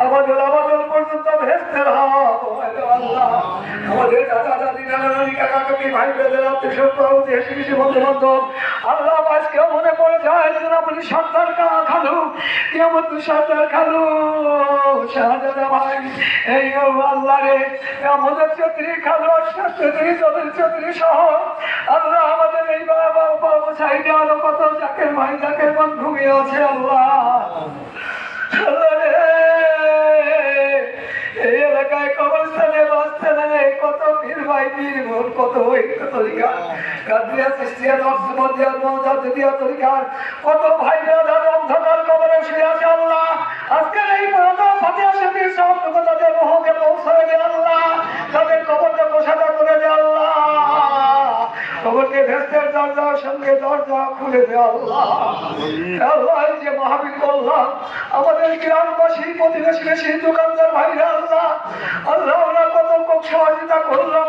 আমাদের আমাদের পর্যন্ত ভেস্তে রাখো আল্লাহ। আমাদের দাদা দাদি নানা নানি কাকা কাকি ভাই বেদের আত্মীয় বন্ধু বান্ধব আল্লাহ আজকেও মনে পড়ে যায় যেন আপনি সন্তান খালু কেমন সন্তান খালু শাহজাদা ভাই এই আল্লাহ রে আমাদের চৌধুরী খালু চৌধুরী চৌধুরী সহ আল্লাহ আমাদের এই বাবা বাবু সাইডে আরো কত জাকের ভাই জাকের বন্ধু আছে আল্লাহ। আল্লাহ রে এই এলাকায় কবরস্থানে বাস্তানে কত পীর ভাই পীর বোন কত তরিকা কাদিয়া চিশতিয়া নকশবন্দিয়া মুজাদ্দিদিয়া তরিকার কত ভাই ব্রাদার অন্ধকার কবরে শুয়ে আছে আল্লাহ। আজকের এই মহা ফাতিহা শরীফের শব্দ তাদের রূহকে পৌঁছায় দে আল্লাহ, তাদের কবরকে প্রসাদ করে দে আল্লাহ, কবরকে ভেস্তের দরজার সঙ্গে দরজা খুলে দে আল্লাহ। আল্লাহ যে মাহফিল করলাম আমাদের গ্রামবাসী প্রতিবেশী দোকানদার ভাইরা